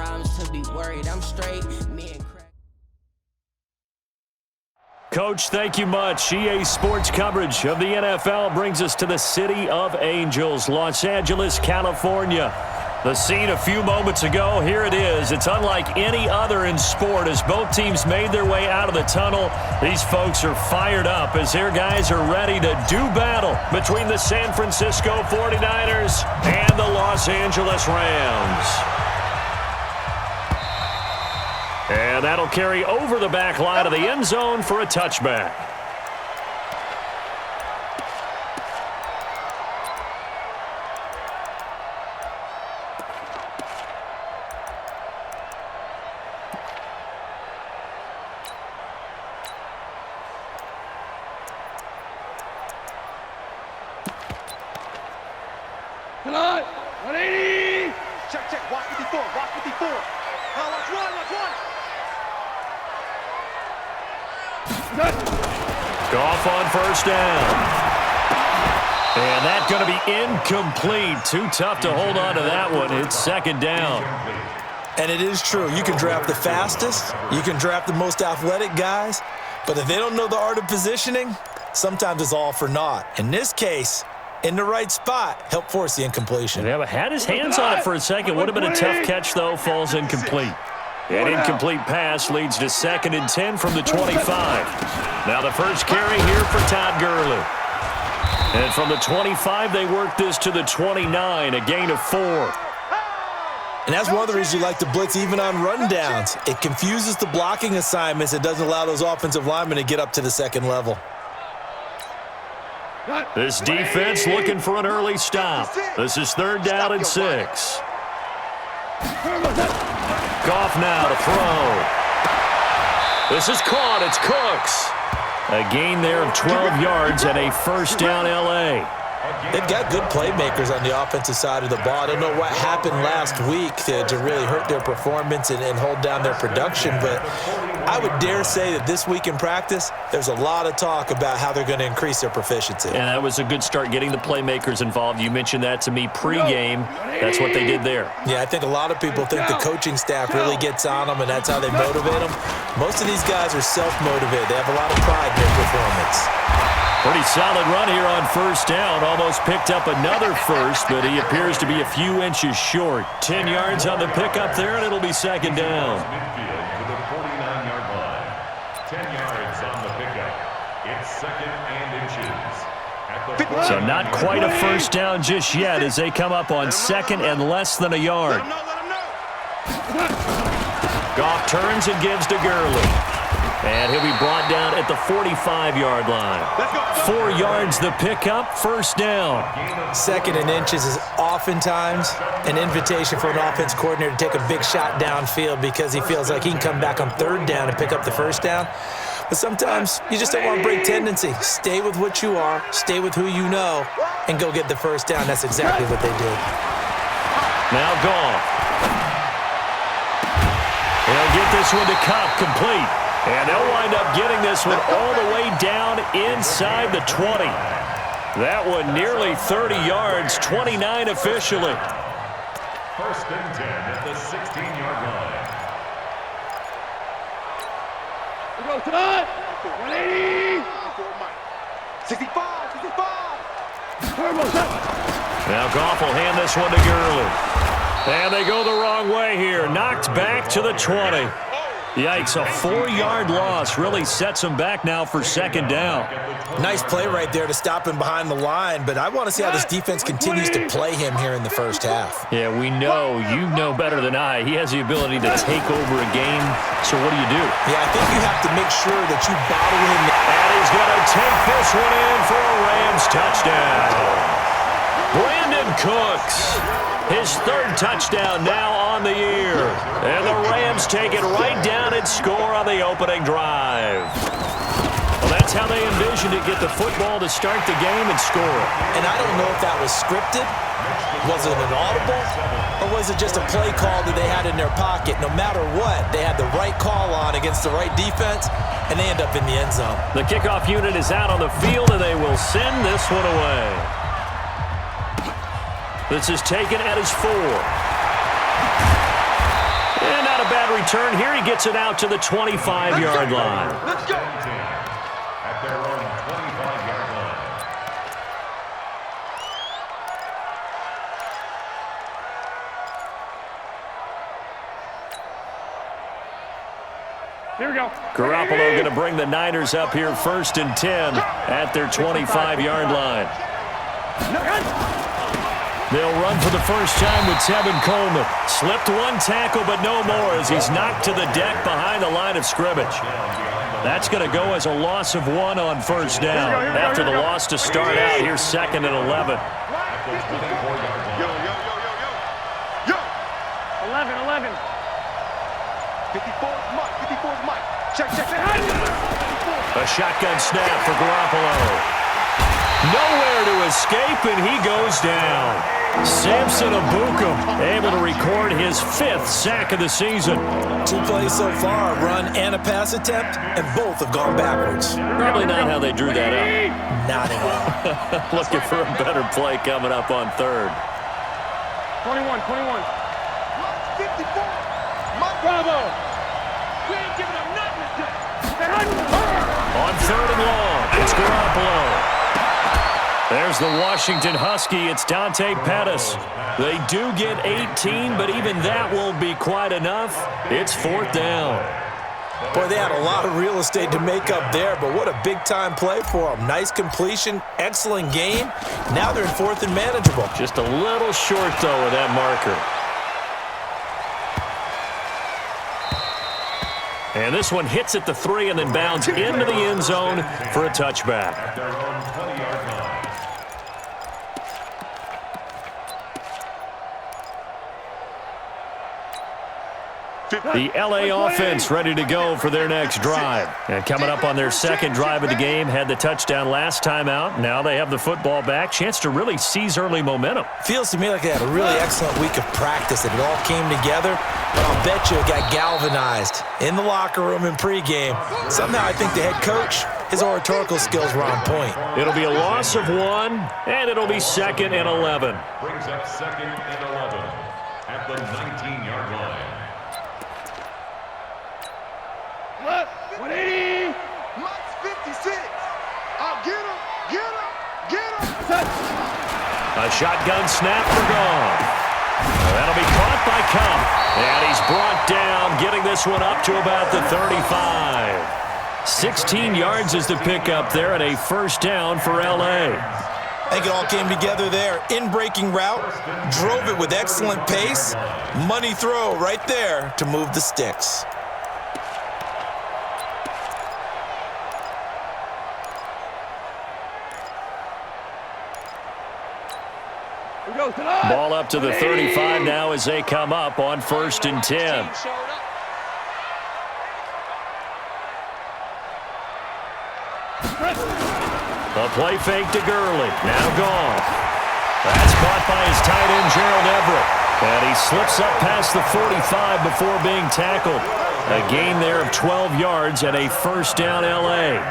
problems to be worried. I'm straight. Me and Craig. Coach, thank you much. EA Sports coverage of the NFL brings us to the City of Angels, Los Angeles, California. The scene a few moments ago, here it is. It's unlike any other in sport as both teams made their way out of the tunnel. These folks are fired up as their guys are ready to do battle between the San Francisco 49ers and the Los Angeles Rams. And that'll carry over the back line of the end zone for a touchback. Come on, 180. Check, watch 54, watch 54. Now watch one. Goff on first down. And that's going to be incomplete. Too tough to hold on to that one. It's second down. And it is true. You can draft the fastest. You can draft the most athletic guys. But if they don't know the art of positioning, sometimes it's all for naught. In this case, in the right spot, help force the incompletion. Yeah, but had his hands on it for a second. Would have been a tough catch, though. Falls incomplete. An incomplete pass leads to 2nd and 10 from the 25. Now the first carry here for Todd Gurley. And from the 25, they work this to the 29, a gain of 4. And that's one of the reasons you like to blitz even on rundowns. It confuses the blocking assignments. It doesn't allow those offensive linemen to get up to the second level. This defense looking for an early stop. This is 3rd down and 6. Goff now to throw. This is caught. It's Cooks. A gain there of 12 yards and a first down L.A. They've got good playmakers on the offensive side of the ball. I don't know what happened last week to really hurt their performance and hold down their production, but I would dare say that this week in practice, there's a lot of talk about how they're going to increase their proficiency. And that was a good start getting the playmakers involved. You mentioned that to me pregame. That's what they did there. Yeah, I think a lot of people think the coaching staff really gets on them, and that's how they motivate them. Most of these guys are self-motivated. They have a lot of pride in their performance. Pretty solid run here on first down. Almost picked up another first, but he appears to be a few inches short. 10 yards on the pickup there, and it'll be second down. Midfield to the 49-yard line. 10 yards on the pickup. It's 2nd and inches. So not quite a first down just yet as they come up on 2nd and less than a yard. Goff turns and gives to Gurley. And he'll be brought down at the 45-yard line. 4 yards the pickup, first down. 2nd and inches is oftentimes an invitation for an offense coordinator to take a big shot downfield because he feels like he can come back on 3rd down and pick up the first down. But sometimes you just don't want to break tendency. Stay with what you are, stay with who you know, and go get the first down. That's exactly what they did. Now Goff. He'll get this one to Kupp, complete. And they'll wind up getting this one all the way down inside the 20. That one nearly 30 yards, 29 officially. 1st and 10 at the 16-yard line. We go tonight. 180. 65. Now Goff will hand this one to Gurley. And they go the wrong way here. Knocked back to the 20. Yikes, a 4-yard loss really sets him back now for second down. Nice play right there to stop him behind the line, but I want to see how this defense continues to play him here in the first half. Yeah, we know, you know better than I, he has the ability to take over a game, so what do you do? Yeah, I think you have to make sure that you bottle him. And he's going to take this one in for a Rams touchdown. Brandon Cooks, his 3rd touchdown now on the year. And the Rams take it right down and score on the opening drive. Well, that's how they envisioned it, get the football to start the game and score. And I don't know if that was scripted, was it an audible, or was it just a play call that they had in their pocket? No matter what, they had the right call on against the right defense, and they end up in the end zone. The kickoff unit is out on the field, and they will send this one away. This is taken at his 4. return here. He gets it out to the 25-yard line. Let's go. At their own 25-yard line. Here we go. Garoppolo going to bring the Niners up here 1st and 10 at their 25-yard line. They'll run for the first time with Tevin Coleman. Slipped one tackle, but no more as he's knocked to the deck behind the line of scrimmage. That's going to go as a loss of 1 on first down. After the loss to start out, here's 2nd and 11. Yo. 11. 54 is Mike. 54 is Mike. Check. A shotgun snap for Garoppolo. Nowhere to escape, and he goes down. Samson Abukum able to record his 5th sack of the season. 2 plays so far, a run and a pass attempt, and both have gone backwards. Probably not how they drew that up. Not at all. Looking for a better play coming up on 3rd. 21. 54. Mike Bravo. We ain't giving up nothing today. On 3rd and long, it's Garoppolo. There's the Washington Husky. It's Dante Pettis. They do get 18, but even that won't be quite enough. It's 4th down. Boy, they had a lot of real estate to make up there, but what a big-time play for them. Nice completion, excellent game. Now they're in 4th and manageable. Just a little short, though, with that marker. And this one hits at the 3 and then bounds into the end zone for a touchback. At their own 20-yard line. The L.A. offense ready to go for their next drive. And coming up on their 2nd drive of the game, had the touchdown last time out. Now they have the football back. Chance to really seize early momentum. Feels to me like they had a really excellent week of practice, and it all came together. But I'll bet you it got galvanized in the locker room in pregame. Somehow I think the head coach, his oratorical skills were on point. It'll be a loss of 1, and it'll be 2nd and 11. Brings up 2nd and 11 at the 19-yard line. 180. Mike's 56. I'll get him. A shotgun snap for Goff. That'll be caught by Cup. And he's brought down, getting this one up to about the 35. 16 yards is the pickup there, and a 1st down for L.A. I think it all came together there. In-breaking route, drove it with excellent pace. Money throw right there to move the sticks. Ball up to the 35 now as they come up on 1st and 10. A play fake to Gurley. Now Goff. That's caught by his tight end, Gerald Everett. And he slips up past the 45 before being tackled. A gain there of 12 yards and a 1st down L.A.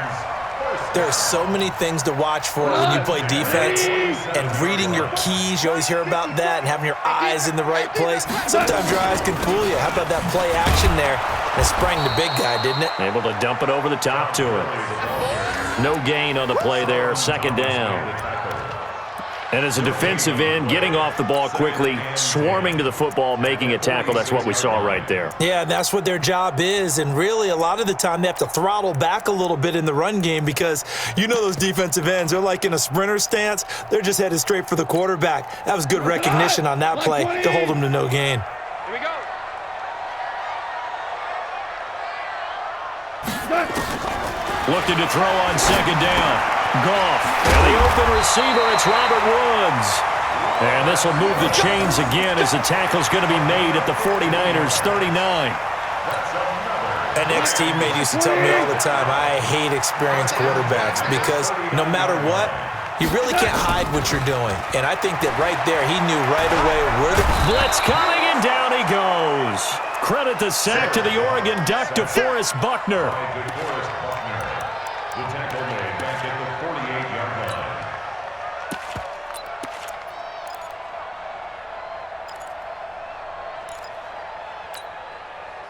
There are so many things to watch for when you play defense, and reading your keys, you always hear about that, and having your eyes in the right place. Sometimes your eyes can fool you. How about that play action there? It sprang the big guy, didn't it? Able to dump it over the top to him. No gain on the play there, 2nd down. And as a defensive end, getting off the ball quickly, swarming to the football, making a tackle, that's what we saw right there. Yeah, that's what their job is, and really a lot of the time they have to throttle back a little bit in the run game because you know those defensive ends, they're like in a sprinter stance. They're just headed straight for the quarterback. That was good recognition on that play to hold them to no gain. Here we go. Looking to throw on 2nd down. Goff. And the open receiver, it's Robert Woods. And this will move the chains again as the tackle's going to be made at the 49ers' 39. An ex-teammate used to tell me all the time, I hate experienced quarterbacks because no matter what, you really can't hide what you're doing. And I think that right there, he knew right away where the blitz coming, and down he goes. Credit the sack to the Oregon Duck, DeForest Buckner. The tackle made back at the 48-yard line.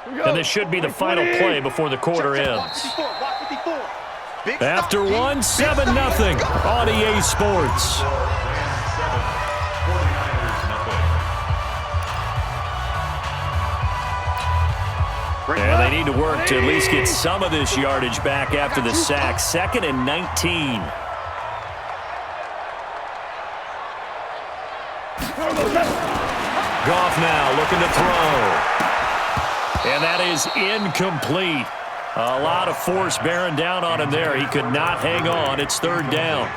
And this should be the final play before the quarter ends. After one, 7-0 on EA Sports. And they need to work to at least get some of this yardage back after the sack. 2nd and 19. Goff now looking to throw. And that is incomplete. A lot of force bearing down on him there. He could not hang on. It's 3rd down.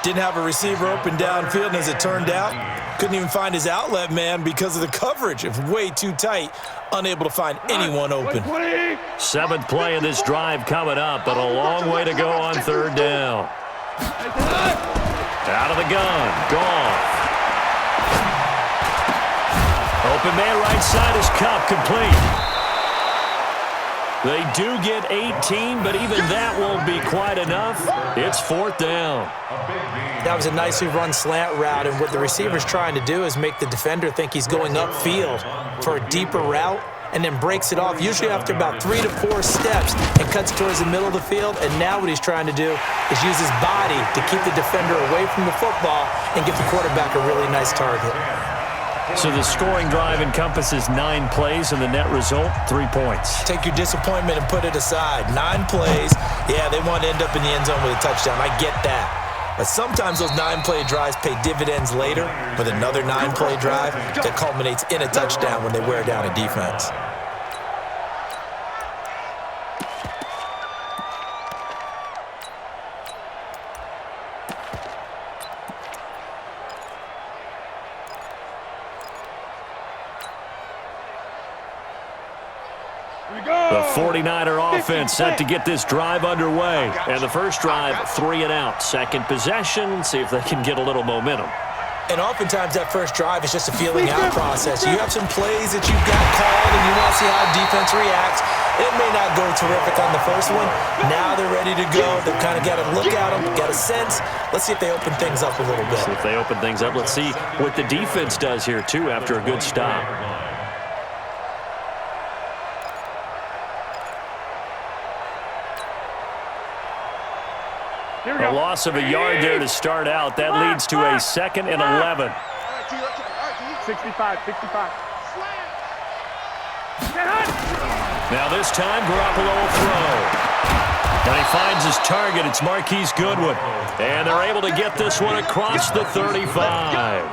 Didn't have a receiver open downfield, and as it turned out, couldn't even find his outlet man because of the coverage. It's way too tight, unable to find anyone open. 7th play of this drive coming up, but a long way to go on 3rd down. Out of the gun, Goff. Open man right side is Cup, complete. They do get 18, but even that won't be quite enough. It's 4th down. That was a nicely run slant route, and what the receiver's trying to do is make the defender think he's going upfield for a deeper route, and then breaks it off, usually after about 3 to 4 steps, and cuts towards the middle of the field. And now what he's trying to do is use his body to keep the defender away from the football and give the quarterback a really nice target. So the scoring drive encompasses 9 plays, and the net result, 3 points. Take your disappointment and put it aside. 9 plays. Yeah, they want to end up in the end zone with a touchdown. I get that. But sometimes those 9-play drives pay dividends later with another 9-play drive that culminates in a touchdown when they wear down a defense. The 49er offense set to get this drive underway. And the first drive, 3 and out. Second possession, see if they can get a little momentum. And oftentimes that first drive is just a feeling out process. You have some plays that you've got called and you want to see how defense reacts. It may not go terrific on the first one. Now they're ready to go. They've kind of got a look at them, got a sense. Let's see if they open things up a little bit. See if they open things up. Let's see what the defense does here, too, after a good stop. A loss of a yard there to start out. That leads to a 2nd and 11. 65. Now this time, Garoppolo will throw. And he finds his target. It's Marquise Goodwin. And they're able to get this one across the 35.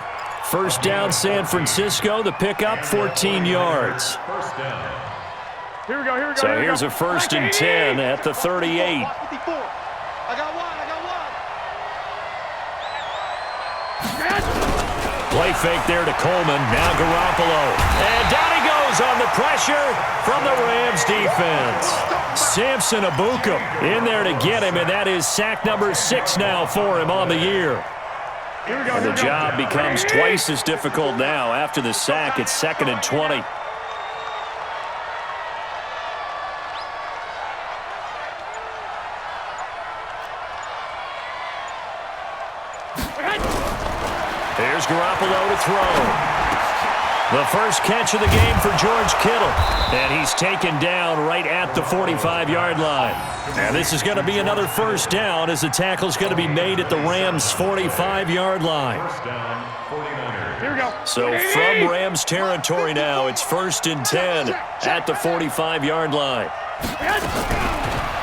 First down, San Francisco. The pickup, 14 yards. Here we go. So here's a 1st and 10 at the 38. I got one. Play fake there to Coleman. Now Garoppolo. And down he goes on the pressure from the Rams defense. Samson Abukum in there to get him, and that is sack number 6 now for him on the year. And the job becomes twice as difficult now. After the sack, it's 2nd and 20. Here's Garoppolo to throw. The first catch of the game for George Kittle. And he's taken down right at the 45-yard line. And this is going to be another first down as the tackle's going to be made at the Rams' 45-yard line. Here we go. So from Rams territory now, it's 1st and 10 at the 45-yard line.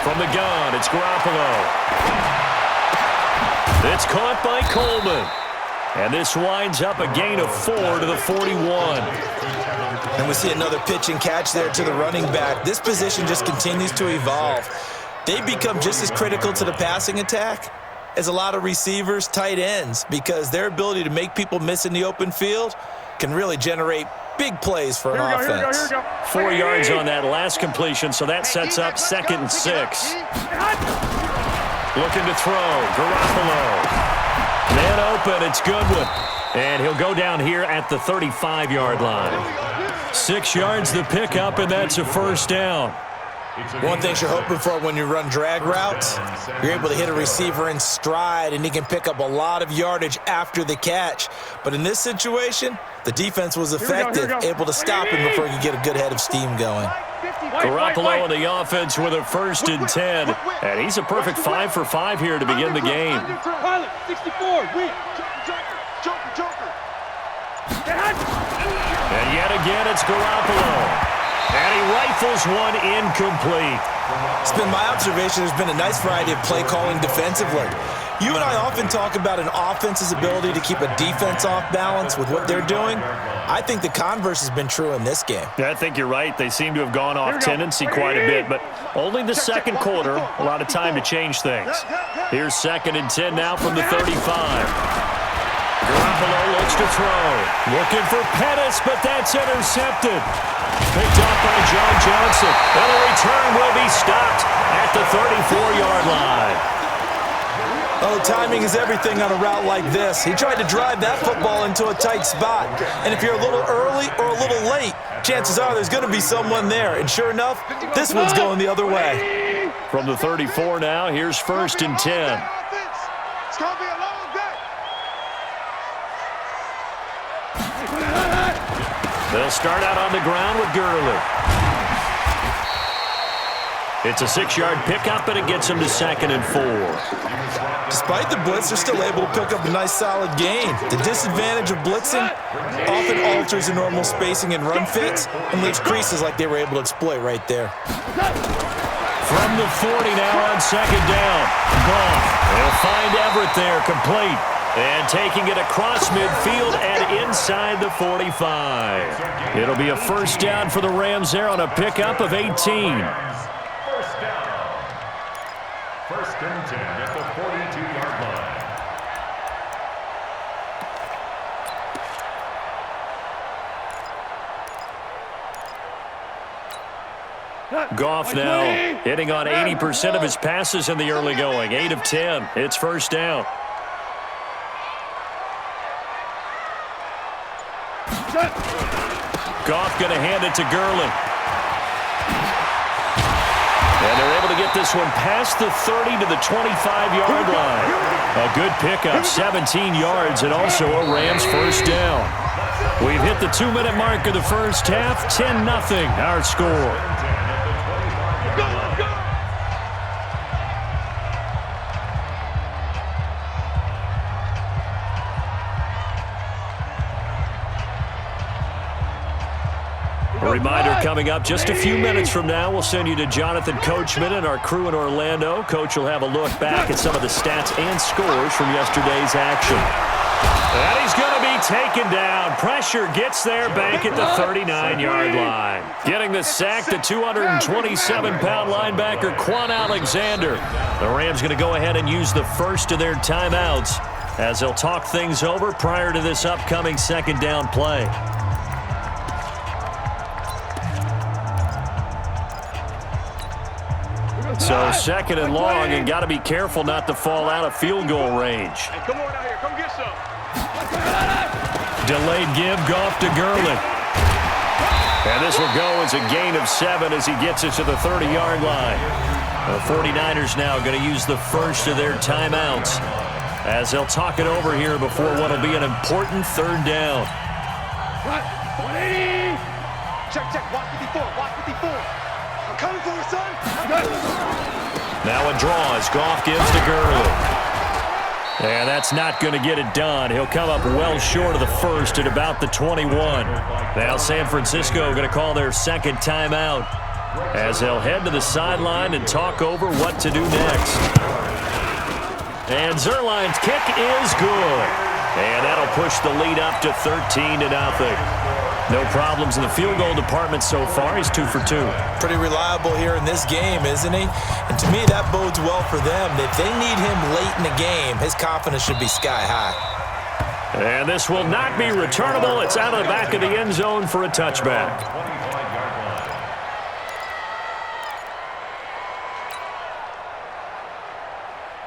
From the gun, it's Garoppolo. It's caught by Coleman. And this winds up a gain of 4 to the 41. And we see another pitch and catch there to the running back. This position just continues to evolve. They become just as critical to the passing attack as a lot of receivers, tight ends, because their ability to make people miss in the open field can really generate big plays for an offense. Here we go. 4 yards on that last completion, so that sets up 2nd and 6. Looking to throw, Garoppolo. Man open, it's Goodwin. And he'll go down here at the 35-yard line. 6 yards the pickup, and that's a first down. One thing you're hoping for when you run drag routes, you're able to hit a receiver in stride, and he can pick up a lot of yardage after the catch. But in this situation, the defense was effective, able to stop him before he could get a good head of steam going. Garoppolo in the offense with a 1st and 10. And he's a perfect 5 for 5 here to begin the game. Pilot, 64, win. Joker. And yet again, it's Garoppolo. And he rifles one incomplete. It's been my observation there's been a nice variety of play calling defensively. You and I often talk about an offense's ability to keep a defense off balance with what they're doing. I think the converse has been true in this game. I think you're right. They seem to have gone off tendency quite a bit, but only the second quarter, a lot of time to change things. Here's 2nd and 10 now from the 35. Garoppolo looks to throw. Looking for Pettis, but that's intercepted. Picked up by John Johnson. And the return will be stopped at the 34-yard line. Oh, timing is everything on a route like this. He tried to drive that football into a tight spot. And if you're a little early or a little late, chances are there's going to be someone there. And sure enough, this one's going the other way. From the 34 now, here's 1st and 10. It's going to be a long day. They'll start out on the ground with Gurley. It's a 6-yard pickup, and it gets him to 2nd and 4. Despite the blitz, they're still able to pick up a nice solid gain. The disadvantage of blitzing often alters the normal spacing and run fits and leaves creases like they were able to exploit right there. From the 40 now on 2nd down. Goff. They'll find Everett there, complete. And taking it across midfield and inside the 45. It'll be a 1st down for the Rams there on a pickup of 18. 1st down. 1st and 10 at the 42-yard line. Goff now hitting on 80% of his passes in the early going. 8 of 10. It's 1st down. Goff going to hand it to Gurley. And they're able to get this one past the 30 to the 25-yard line. A good pickup, 17 yards, and also a Rams 1st down. We've hit the 2-minute mark of the first half, 10-0 our score. A reminder coming up just a few minutes from now, we'll send you to Jonathan Coachman and our crew in Orlando. Coach will have a look back at some of the stats and scores from yesterday's action. And he's going to be taken down. Pressure gets there back at the 39-yard line. Getting the sack, the 227-pound linebacker, Quan Alexander. The Rams going to go ahead and use the first of their timeouts as they'll talk things over prior to this upcoming 2nd down play. So 2nd and long, and got to be careful not to fall out of field goal range. Hey, come on out here. Come get some. Delayed give, Goff to Gurley. And this will go as a gain of 7 as he gets it to the 30-yard line. The 49ers now going to use the first of their timeouts as they'll talk it over here before what will be an important 3rd down. 180. Check. Watch 54. I'm coming for you, son. Now a draw as Goff gives to Gurley. And that's not going to get it done. He'll come up well short of the first at about the 21. Now San Francisco going to call their 2nd timeout as they'll head to the sideline and talk over what to do next. And Zerline's kick is good. And that'll push the lead up to 13-0. No problems in the field goal department so far. He's 2 for 2. Pretty reliable here in this game, isn't he? And to me, that bodes well for them. If they need him late in the game, his confidence should be sky high. And this will not be returnable. It's out of the back of the end zone for a touchback.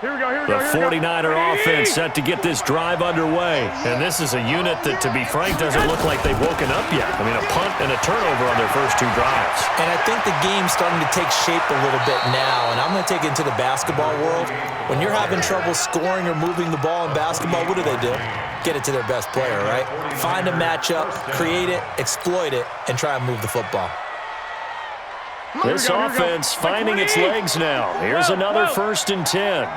The 49er offense set to get this drive underway. And this is a unit that, to be frank, doesn't look like they've woken up yet. I mean, a punt and a turnover on their first 2 drives. And I think the game's starting to take shape a little bit now. And I'm going to take it into the basketball world. When you're having trouble scoring or moving the ball in basketball, what do? Get it to their best player, right? Find a matchup, create it, exploit it, and try and move the football. This offense finding its legs now. Here's another 1st and 10.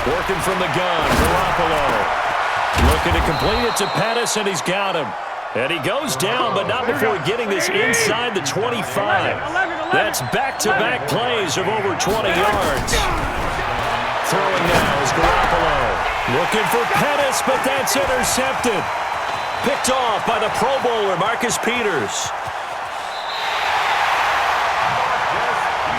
Working from the gun, Garoppolo. Looking to complete it to Pettis, and he's got him. And he goes down, but not before getting this inside the 25. That's back-to-back plays of over 20 yards. Throwing now is Garoppolo. Looking for Pettis, but that's intercepted. Picked off by the Pro Bowler, Marcus Peters.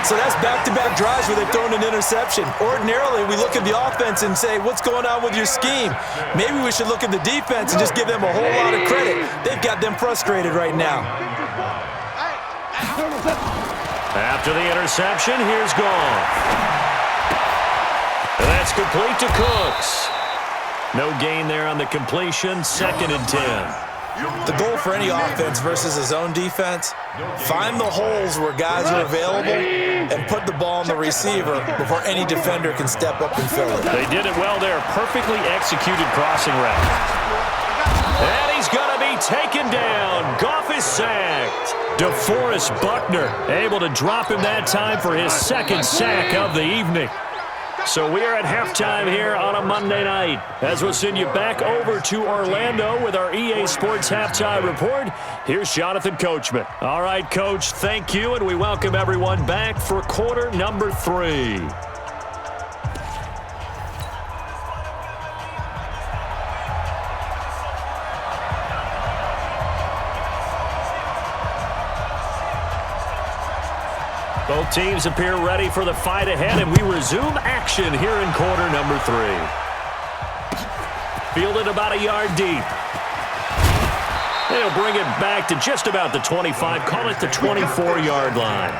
So that's back-to-back drives where they've thrown an interception. Ordinarily, we look at the offense and say, what's going on with your scheme? Maybe we should look at the defense and just give them a whole lot of credit. They've got them frustrated right now. After the interception, here's Goff. And that's complete to Cooks. No gain there on the completion, 2nd and 10. The goal for any offense versus his own defense, find the holes where guys are available and put the ball on the receiver before any defender can step up and fill it. They did it well there. Perfectly executed crossing route. And he's going to be taken down. Goff is sacked. DeForest Buckner able to drop him that time for his 2nd sack of the evening. So we are at halftime here on a Monday night. As we'll send you back over to Orlando with our EA Sports Halftime Report, here's Jonathan Coachman. All right, Coach, thank you, and we welcome everyone back for quarter number 3. Both teams appear ready for the fight ahead, and we resume action here in quarter number 3. Fielded about a yard deep. They'll bring it back to just about the 25, call it the 24-yard line.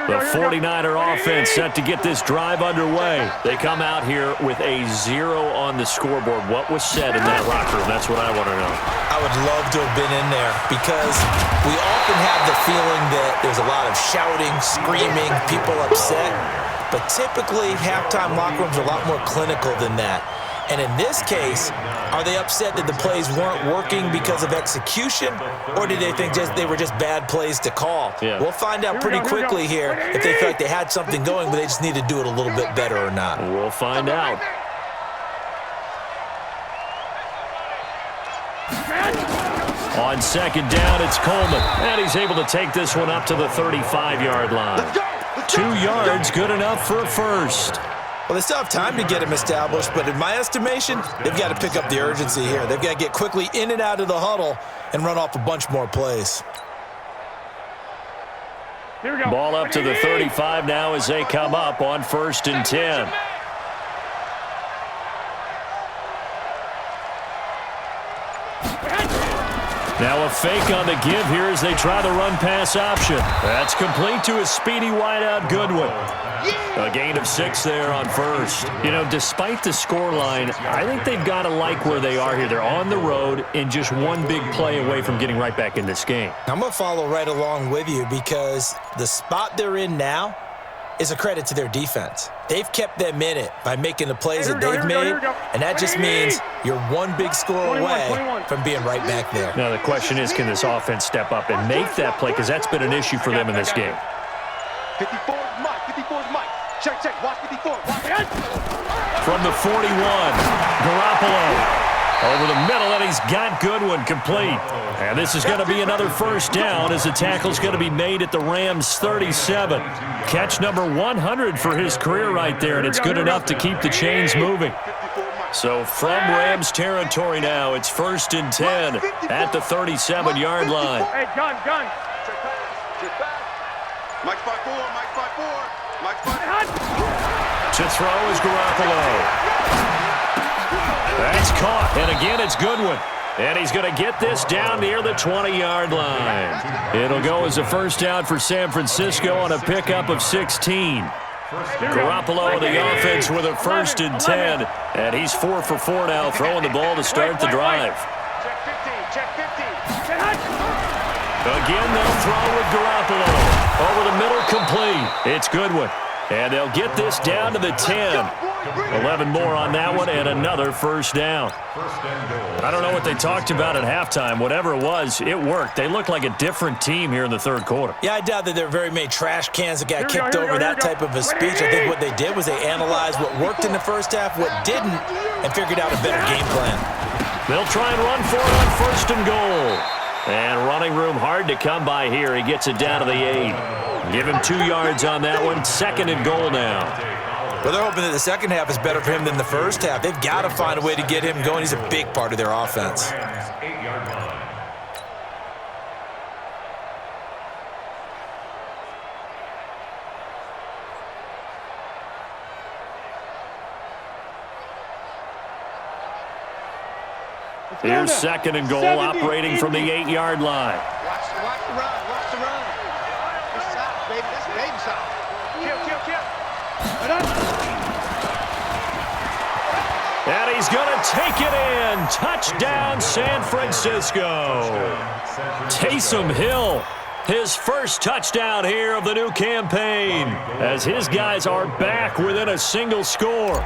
The 49er offense set to get this drive underway. They come out here with a 0 on the scoreboard. What was said in that locker room? That's what I want to know. I would love to have been in there because we often have the feeling that there's a lot of shouting, screaming, people upset. But typically, halftime locker rooms are a lot more clinical than that. And in this case, are they upset that the plays weren't working because of execution, or did they think they were just bad plays to call? Yeah. We'll find out pretty quickly here if they feel like they had something going, but they just need to do it a little bit better or not. We'll find out. On 2nd down, it's Coleman, and he's able to take this one up to the 35-yard line. 2 yards, good enough for a first. Well, they still have time to get him established, but in my estimation, they've got to pick up the urgency here. They've got to get quickly in and out of the huddle and run off a bunch more plays. Here we go. Ball up to the 35 now as they come up on 1st and 10. Now a fake on the give here as they try the run-pass option. That's complete to a speedy wideout Goodwin. A gain of 6 there on 1st. You know, despite the scoreline, I think they've got to like where they are here. They're on the road and just one big play away from getting right back in this game. I'm going to follow right along with you because the spot they're in now is a credit to their defense. They've kept them in it by making the plays that they've made, and that just means you're one big score away from being right back there. Now the question is, can this offense step up and make that play? Because that's been an issue for them in this game. 54 is Mike. 54 is Mike. Check, check. Watch 54. Watch it. From the 41, Garoppolo. Over the middle, and he's got Goodwin complete. And this is going to be another 1st down as the tackle's going to be made at the Rams' 37. Catch number 100 for his career right there, and it's good enough to keep the chains moving. So from Rams territory now, it's 1st and 10 at the 37-yard line. Hey, gun. Check back. Mike 5-4, Mike 5-4, Mike 5-4. To throw is Garoppolo. That's caught, and again it's Goodwin. And he's going to get this down near the 20-yard line. It'll go as a 1st down for San Francisco on a pickup of 16. Garoppolo on the offense with a 1st and 10. And he's 4 for 4 now, throwing the ball to start the drive. Check 15. Again, they'll throw with Garoppolo. Over the middle, complete. It's Goodwin. And they'll get this down to the 10. 11 more on that one and another first down. I don't know what they talked about at halftime. Whatever it was, it worked. They looked like a different team here in the third quarter. Yeah, I doubt that there are very many trash cans that got kicked over that type of a speech. I think what they did was they analyzed what worked in the first half, what didn't, and figured out a better game plan. They'll try and run for it on first and goal. And running room hard to come by here. He gets it down to the 8. Give him 2 yards on that one. Second and goal now. Well, they're hoping that the second half is better for him than the first half. They've got to find a way to get him going. He's a big part of their offense. Here's second and goal, operating from the 8-yard line. Watch the run. Watch the run. That's side, baby. That's baby side. Kill. And he's going to take it in. Touchdown, San Francisco. Taysom Hill, his first touchdown here of the new campaign, as his guys are back within a single score.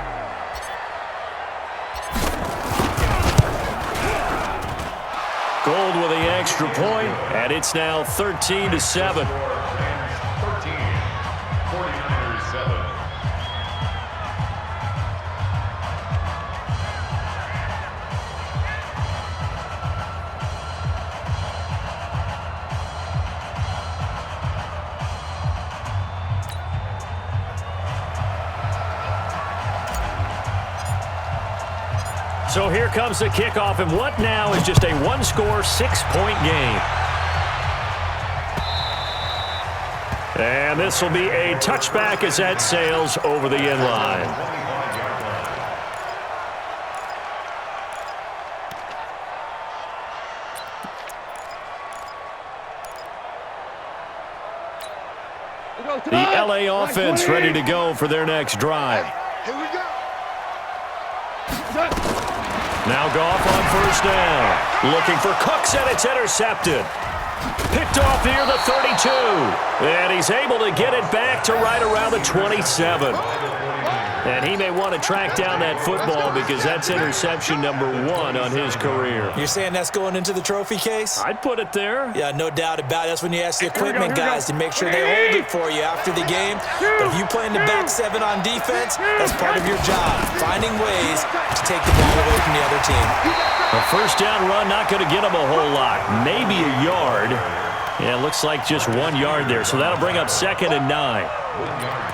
Gold with the extra point, and it's now 13-7. 49ers 7. So here comes the kickoff, and what now is just a one-score, 6-point game. And this will be a touchback as that sails over the end line. The LA offense ready to go for their next drive. Here we go. Now Goff on first down. Looking for Cooks, and it's intercepted. Picked off near the 32. And he's able to get it back to right around the 27. And he may want to track down that football because that's interception number 1 on his career. You're saying that's going into the trophy case? I'd put it there. Yeah, no doubt about it. That's when you ask the equipment guys to make sure they hold it for you after the game. But if you play in the back 7 on defense, that's part of your job, finding ways to take the ball away from the other team. A first down run, not going to get him a whole lot. Maybe a yard. Yeah, it looks like just 1 yard there. So that'll bring up 2nd and 9.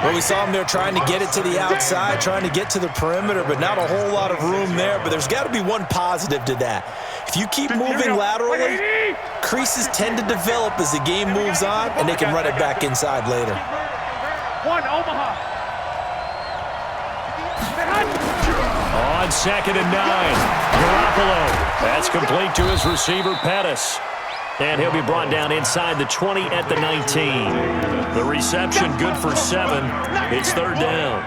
Well, we saw him there trying to get it to the outside, trying to get to the perimeter, but not a whole lot of room there. But there's got to be one positive to that. If you keep moving laterally, creases tend to develop as the game moves on, and they can run it back inside later. 1, Omaha. On 2nd and 9, Garoppolo. That's complete to his receiver, Pettis. And he'll be brought down inside the 20 at the 19. The reception good for 7. It's 3rd down.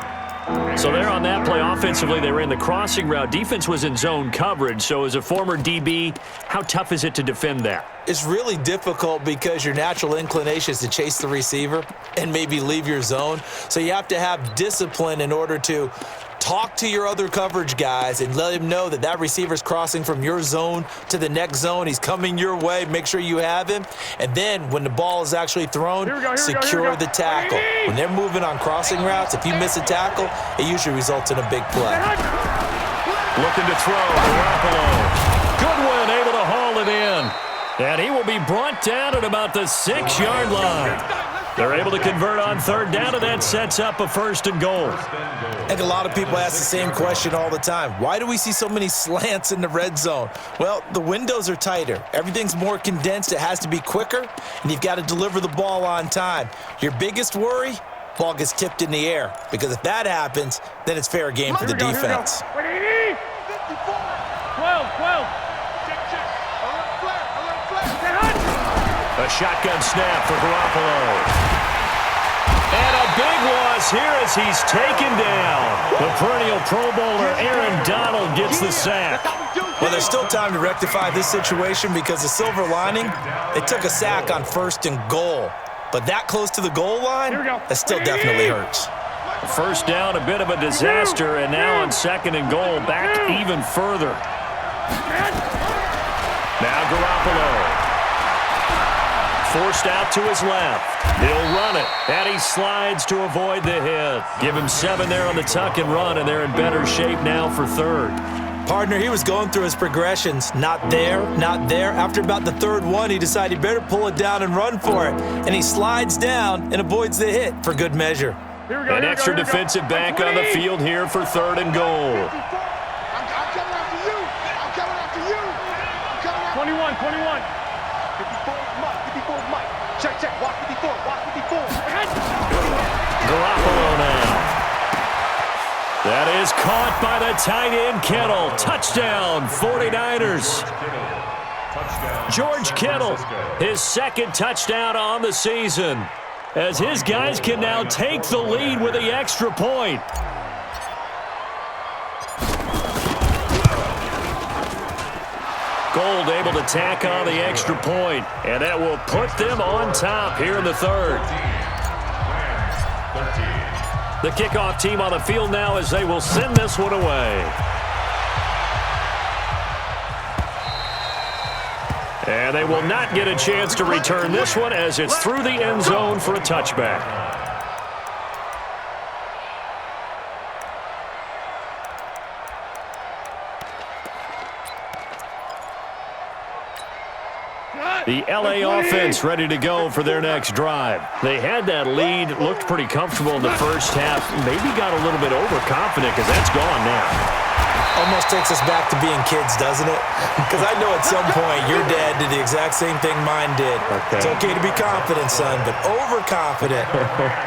So there on that play offensively, they ran the crossing route. Defense was in zone coverage. So as a former DB, how tough is it to defend that? It's really difficult because your natural inclination is to chase the receiver and maybe leave your zone. So you have to have discipline in order to talk to your other coverage guys and let him know that that receiver's crossing from your zone to the next zone. He's coming your way. Make sure you have him. And then when the ball is actually thrown, secure the tackle. When they're moving on crossing routes, if you miss a tackle, it usually results in a big play. Looking to throw, Garoppolo. Goodwin able to haul it in. And he will be brought down at about the 6-yard line. They're able to convert on 3rd down, and that sets up a 1st and goal. I think a lot of people ask the same question all the time. Why do we see so many slants in the red zone? Well, the windows are tighter. Everything's more condensed. It has to be quicker, and you've got to deliver the ball on time. Your biggest worry? Ball gets tipped in the air, because if that happens, then it's fair game for the defense. 12. A shotgun snap for Garoppolo. And a big loss here as he's taken down. The perennial Pro Bowler Aaron Donald gets the sack. Well, there's still time to rectify this situation because the silver lining, they took a sack on 1st and goal. But that close to the goal line, that still definitely hurts. First down, a bit of a disaster, and now on 2nd and goal, back even further. Now Garoppolo. Forced out to his left. He'll run it, and he slides to avoid the hit. Give him 7 there on the tuck and run, and they're in better shape now for 3rd. Partner, he was going through his progressions. Not there, not there. After about the 3rd one, he decided he better pull it down and run for it. And he slides down and avoids the hit for good measure. An extra defensive back on the field here for 3rd and goal. I'm coming after you. I'm coming after you. I'm coming after 21, 21. 54 is Mike. 54 is Mike. Check, check. Walk 54. Walk 54. Garoppolo now. That is caught by the tight end, Kittle. Touchdown, 49ers. George Kittle, his 2nd touchdown on the season, as his guys can now take the lead with the extra point. Gold able to tack on the extra point, and that will put them on top here in the 3rd. The kickoff team on the field now as they will send this one away. And they will not get a chance to return this one as it's through the end zone for a touchback. The LA offense ready to go for their next drive. They had that lead, looked pretty comfortable in the first half, maybe got a little bit overconfident because that's gone now. Almost takes us back to being kids, doesn't it? Because I know at some point your dad did the exact same thing mine did. Okay. It's okay to be confident, son, but overconfident,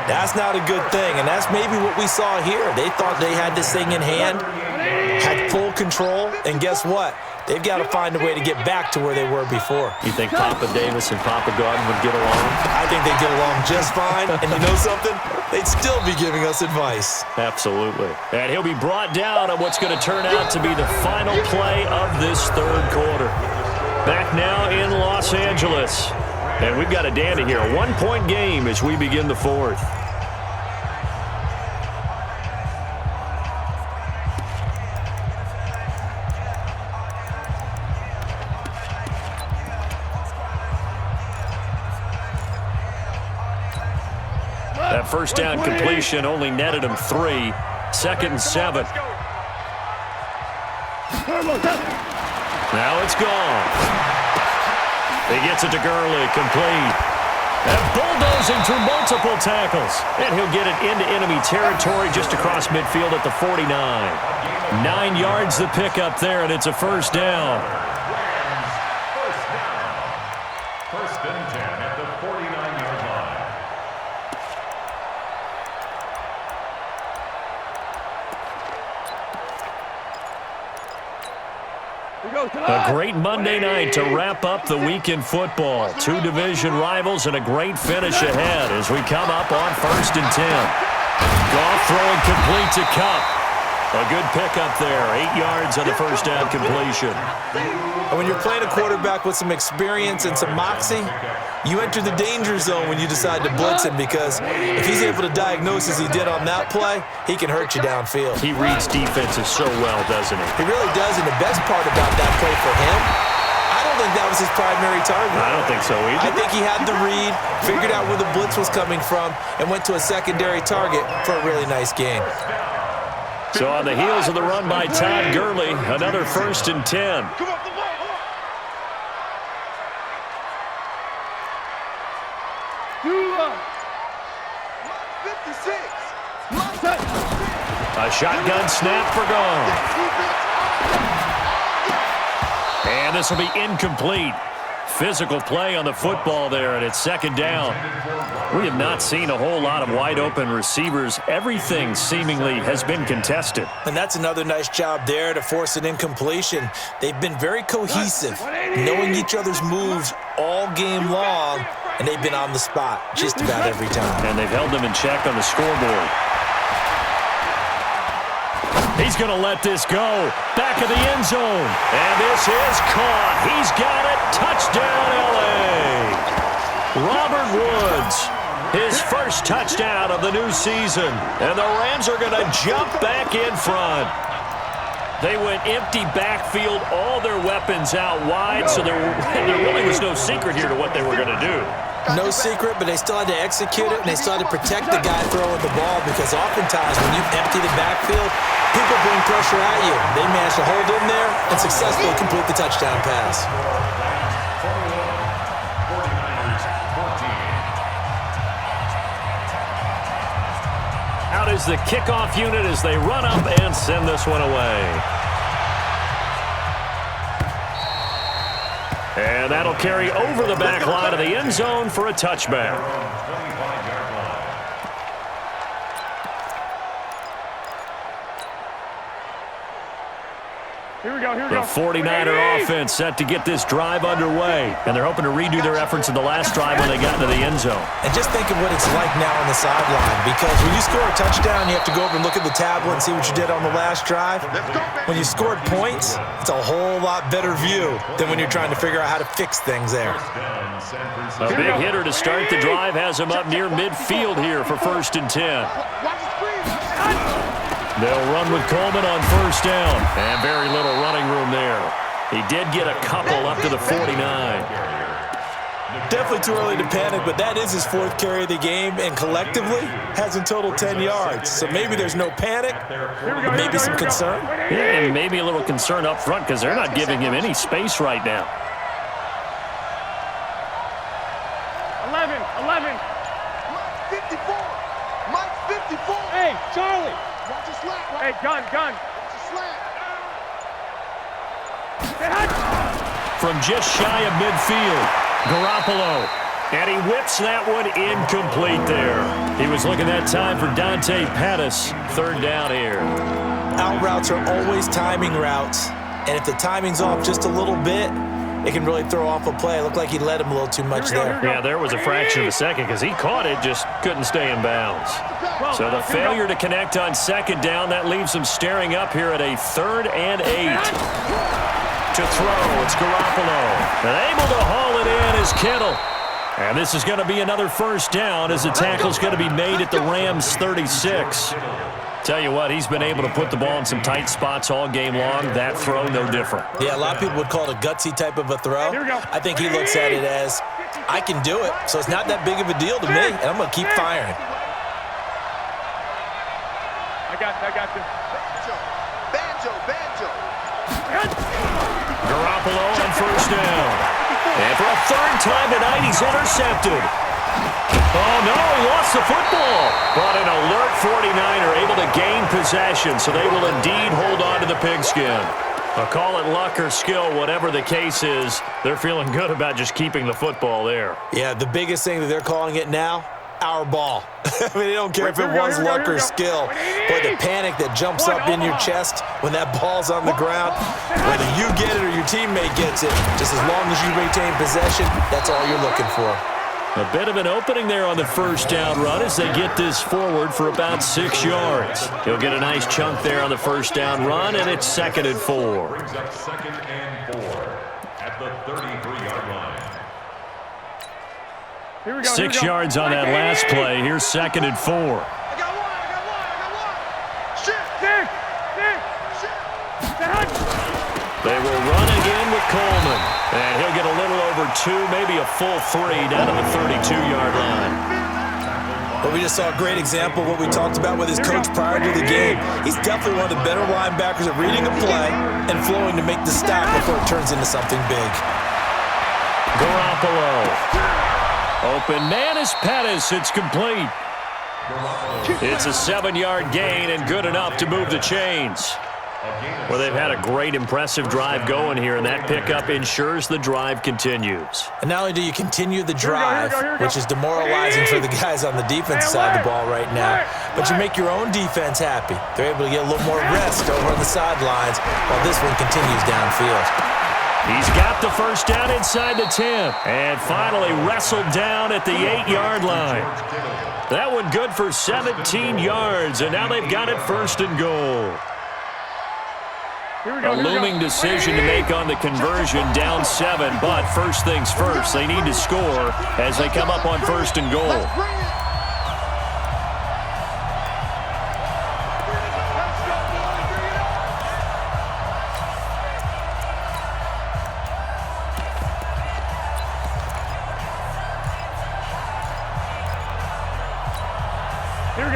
that's not a good thing. And that's maybe what we saw here. They thought they had this thing in hand, had full control, and guess what? They've got to find a way to get back to where they were before. You think Papa Davis and Papa Garden would get along? I think they'd get along just fine. And you know something? They'd still be giving us advice. Absolutely. And he'll be brought down on what's going to turn out to be the final play of this 3rd quarter. Back now in Los Angeles. And we've got a dandy here. A 1-point game as we begin the 4th. That first down completion only netted him 3. 2nd and 7. Now it's gone. He gets it to Gurley, complete. And bulldozing through multiple tackles. And he'll get it into enemy territory just across midfield at the 49. 9 yards the pickup there, and it's a first down. First and 10 at the 49-yard line. A great Monday night to wrap up the week in football. 2 division rivals and a great finish ahead as we come up on 1st and 10. Goff throwing complete to Kupp. A good pickup there. 8 yards on the first down completion. And when you're playing a quarterback with some experience and some moxie, you enter the danger zone when you decide to blitz him, because if he's able to diagnose as he did on that play, he can hurt you downfield. He reads defenses so well, doesn't he? He really does, and the best part about that play for him, I don't think that was his primary target. I don't think so either. I think he had the read, figured out where the blitz was coming from, and went to a secondary target for a really nice gain. So on the heels of the run by Todd Gurley, another 1st and 10. A shotgun snap for Goff. And this will be incomplete. Physical play on the football there, and it's 2nd down. We have not seen a whole lot of wide-open receivers. Everything seemingly has been contested. And that's another nice job there to force an incompletion. They've been very cohesive, knowing each other's moves all game long, and they've been on the spot just about every time. And they've held them in check on the scoreboard. He's going to let this go. Back of the end zone. And this is caught. He's got it. Touchdown, L.A. Robert Woods His first touchdown of the new season. And the Rams are going to jump back in front. They went empty backfield, all their weapons out wide, so there really was no secret here to what they were going to do. No secret, but they still had to execute it, and they still had to protect the guy throwing the ball, because oftentimes when you empty the backfield, people bring pressure at you. They managed to hold in there and successfully complete the touchdown pass. Out is the kickoff unit as they run up and send this one away. And that'll carry over the back line of the end zone for a touchback. Here we go. The 49er offense set to get this drive underway, and they're hoping to redo their efforts in the last drive when they got into the end zone. And just think of what it's like now on the sideline, because when you score a touchdown, you have to go over and look at the tablet and see what you did on the last drive. When you scored points, it's a whole lot better view than when you're trying to figure out how to fix things there. A big hitter to start the drive has him up near midfield here for 1st and 10. They'll run with Coleman on 1st down, and very little running room there. He did get a couple up to the 49. Definitely too early to panic, but that is his 4th carry of the game, and collectively has in total 10 yards. So maybe there's no panic, but maybe some concern. Yeah, and maybe a little concern up front because they're not giving him any space right now. 11. 54. Mike 54. Hey, Charlie. Watch your slant. Hey, gun. Watch your slant. From just shy of midfield, Garoppolo. And he whips that one incomplete there. He was looking that time for Dante Pettis. 3rd down here. Out routes are always timing routes, and if the timing's off just a little bit, it can really throw off a play. It looked like he led him a little too much there. Yeah, there was a fraction of a second because he caught it, just couldn't stay in bounds. So the failure to connect on 2nd down, that leaves him staring up here at a 3rd and 8. To throw, it's Garoppolo. And able to haul it in is Kittle. And this is going to be another 1st down as the tackle's going to be made at the Rams' 36. Tell you what, he's been able to put the ball in some tight spots all game long. That throw, no different. Yeah, a lot of people would call it a gutsy type of a throw. I think he looks at it as, I can do it, so it's not that big of a deal to me, and I'm going to keep firing. I got this. Banjo. Garoppolo on 1st down. And for a 3rd time tonight, he's intercepted. Oh, no, he lost the football. But an alert 49er able to gain possession, so they will indeed hold on to the pigskin. I'll call it luck or skill, whatever the case is. They're feeling good about just keeping the football there. Yeah, the biggest thing that they're calling it now, our ball. I mean, they don't care if it was luck or skill. But the panic that jumps up in your chest when that ball's on the ground, whether you get it or your teammate gets it, just as long as you retain possession, that's all you're looking for. A bit of an opening there on the 1st down run as they get this forward for about 6 yards. He'll get a nice chunk there on the 1st down run, and it's 2nd and 4. Brings up 2nd and 4 at the 33-yard line. 6 yards on that last play. Here's 2nd and 4. I got one. They will run again with Coleman. And he'll get a little over 2, maybe a full 3 down to the 32-yard line. But we just saw a great example of what we talked about with his coach prior to the game. He's definitely one of the better linebackers at reading a play and flowing to make the stop before it turns into something big. Garoppolo. Open man is Pettis. It's complete. It's a 7-yard gain and good enough to move the chains. Well, they've had a great, impressive drive going here, and that pickup ensures the drive continues. And not only do you continue the drive, which is demoralizing for the guys on the defensive side of the ball right now, but you make your own defense happy. They're able to get a little more rest over on the sidelines while this one continues downfield. He's got the 1st down inside the 10, and finally wrestled down at the 8-yard line. That one good for 17 yards, and now they've got it 1st and goal. A looming decision to make on the conversion, down 7, but first things first, they need to score as they come up on 1st and goal.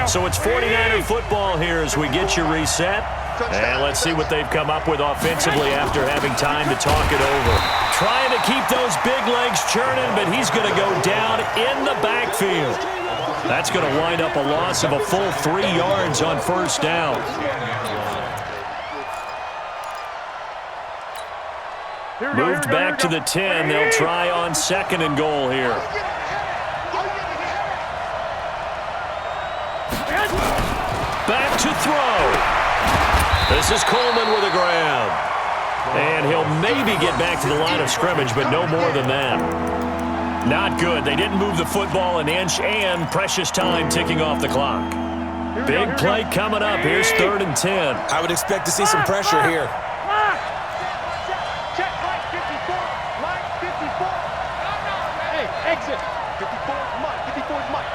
So it's 49er football here as we get you reset. And let's see what they've come up with offensively after having time to talk it over. Trying to keep those big legs churning, but he's going to go down in the backfield. That's going to wind up a loss of a full 3 yards on first down. Moved back to the 10. They'll try on 2nd and goal here. Back to throw. This is Coleman with a grab. And he'll maybe get back to the line of scrimmage, but no more than that. Not good. They didn't move the football an inch, and precious time ticking off the clock. Big play coming up. Here's 3rd and 10. I would expect to see some pressure here. Check line 54. Line 54. Hey, exit. 54 is Mike. 54 is Mike.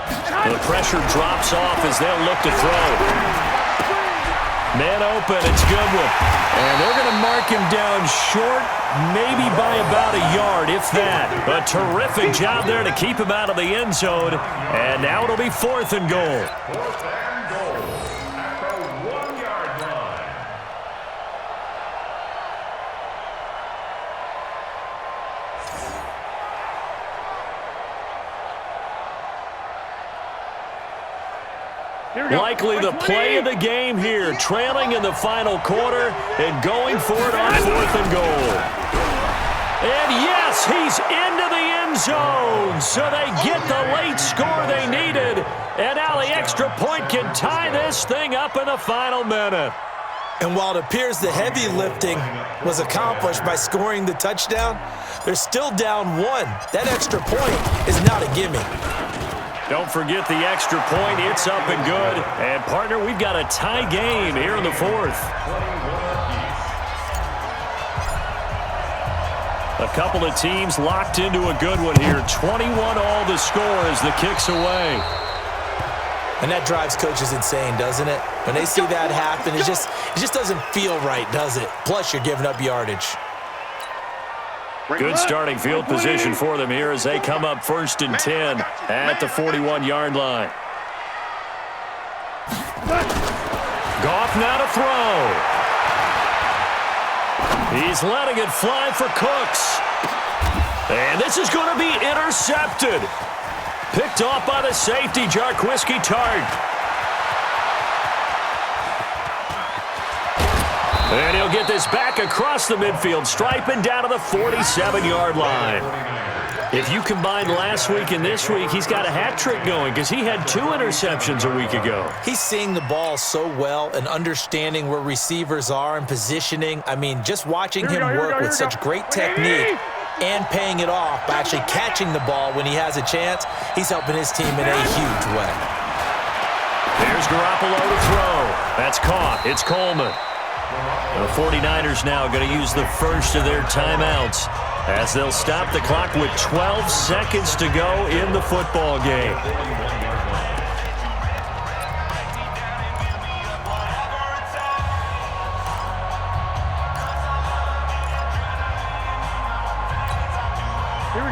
The pressure drops off as they'll look to throw. Man open, it's Goodwin. And they're going to mark him down short, maybe by about a yard, if that. A terrific job there to keep him out of the end zone. And now it'll be 4th and goal. 4th and goal at the 1-yard line. Likely the play of the game here, trailing in the final quarter and going for it on 4th and goal. And yes, he's into the end zone, so they get the late score they needed. And now the extra point can tie this thing up in the final minute. And while it appears the heavy lifting was accomplished by scoring the touchdown, they're still down 1. That extra point is not a gimme. Don't forget the extra point. It's up and good. And, partner, we've got a tie game here in the 4th. A couple of teams locked into a good one here. 21 all the score as the kick's away. And that drives coaches insane, doesn't it? When they see that happen, it just doesn't feel right, does it? Plus, you're giving up yardage. Good starting field position for them here as they come up 1st and 10 at the 41-yard line. Goff now to throw. He's letting it fly for Cooks. And this is going to be intercepted. Picked off by the safety, Jarquiski Tart. And he'll get this back across the midfield stripe and down to the 47-yard line. If you combine last week and this week, he's got a hat trick going because he had 2 interceptions a week ago. He's seeing the ball so well and understanding where receivers are and positioning. I mean, just watching him work with such great technique and paying it off by actually catching the ball when he has a chance, he's helping his team in a huge way. There's Garoppolo to throw. That's caught. It's Coleman. The 49ers now going to use the first of their timeouts as they'll stop the clock with 12 seconds to go in the football game.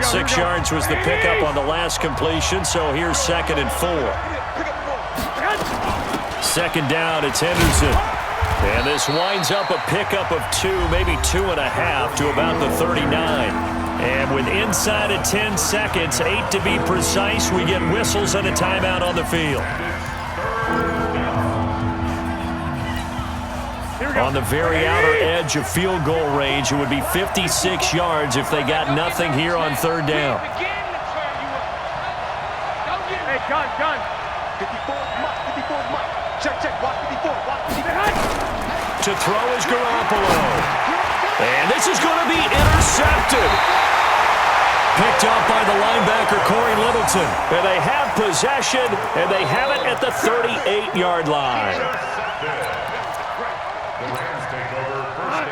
Six yards was the pickup on the last completion, so here's 2nd and 4. 2nd down, it's Henderson. And this winds up a pickup of 2, maybe 2.5 to about the 39. And with inside of 10 seconds, 8 to be precise, we get whistles and a timeout on the field. On the very outer edge of field goal range, it would be 56 yards if they got nothing here on 3rd down. Hey, gun. 54 Mike. 54 Mike. Check. Watch 54. Watch 54. To throw is Garoppolo. And this is going to be intercepted. Picked up by the linebacker, Corey Littleton. And they have possession, and they have it at the 38-yard line.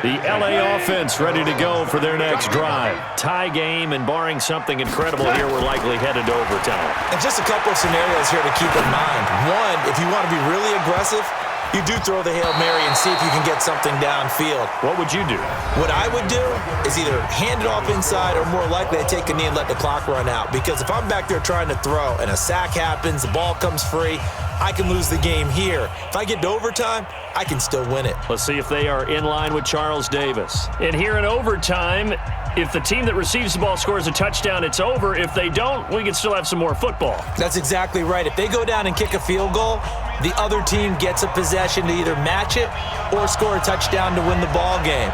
The LA offense ready to go for their next drive. Tie game, and barring something incredible here, we're likely headed to overtime. And just a couple of scenarios here to keep in mind. One, if you want to be really aggressive, you do throw the Hail Mary and see if you can get something downfield. What would you do? What I would do is either hand it off inside or more likely to take a knee and let the clock run out. Because if I'm back there trying to throw and a sack happens, the ball comes free, I can lose the game here. If I get to overtime, I can still win it. Let's see if they are in line with Charles Davis. And here in overtime, if the team that receives the ball scores a touchdown, it's over. If they don't, we can still have some more football. That's exactly right. If they go down and kick a field goal, the other team gets a possession to either match it or score a touchdown to win the ball game.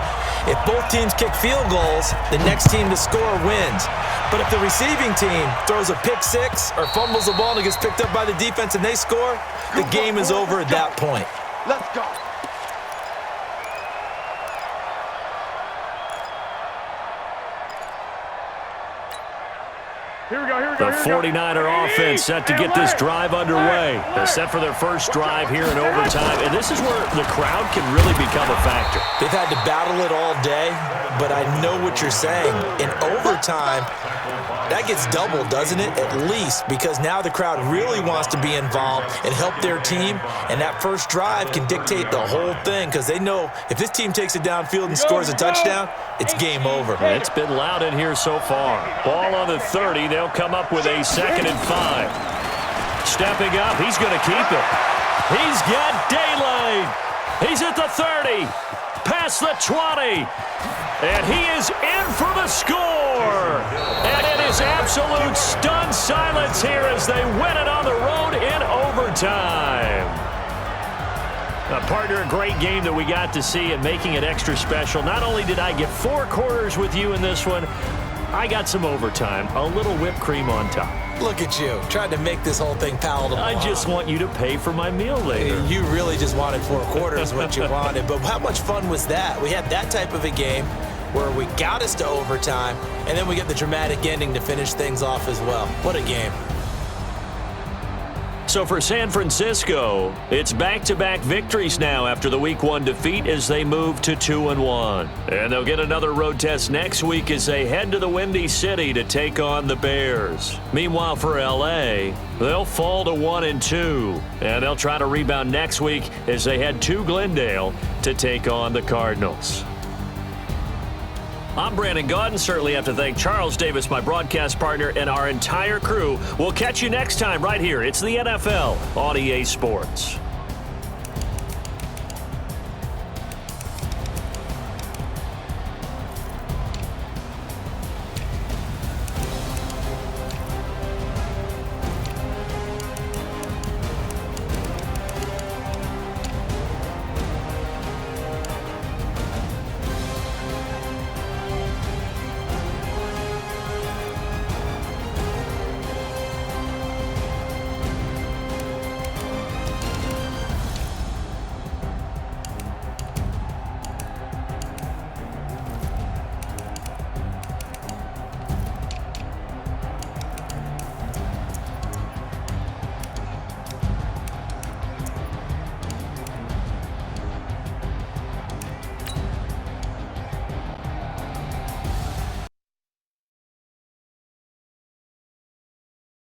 If both teams kick field goals, the next team to score wins. But if the receiving team throws a pick six or fumbles the ball and it gets picked up by the defense and they score, the game is over at that point. Let's go. Here we go. The 49er offense set to get this drive underway. They're set for their first drive here in overtime, and this is where the crowd can really become a factor. They've had to battle it all day, but I know what you're saying. In overtime, that gets doubled, doesn't it? At least, because now the crowd really wants to be involved and help their team, and that first drive can dictate the whole thing because they know if this team takes it downfield and scores a touchdown, it's game over. It's been loud in here so far. Ball on the 30. They'll come up with a 2nd and 5. Stepping up, he's going to keep it. He's got daylight. He's at the 30, past the 20, and he is in for the score. And it is absolute stunned silence here as they win it on the road in overtime. Partner, a great game that we got to see and making it extra special. Not only did I get 4 quarters with you in this one, I got some overtime, a little whipped cream on top. Look at you, trying to make this whole thing palatable. I just want you to pay for my meal later. You really just wanted 4 quarters, what you wanted. But how much fun was that? We had that type of a game where we got us to overtime, and then we get the dramatic ending to finish things off as well. What a game. So for San Francisco, it's back-to-back victories now after the Week 1 defeat as they move to 2-1. And they'll get another road test next week as they head to the Windy City to take on the Bears. Meanwhile, for L.A., they'll fall to 1-2. And they'll try to rebound next week as they head to Glendale to take on the Cardinals. I'm Brandon Gaudin. Certainly have to thank Charles Davis, my broadcast partner, and our entire crew. We'll catch you next time right here. It's the NFL on EA Sports.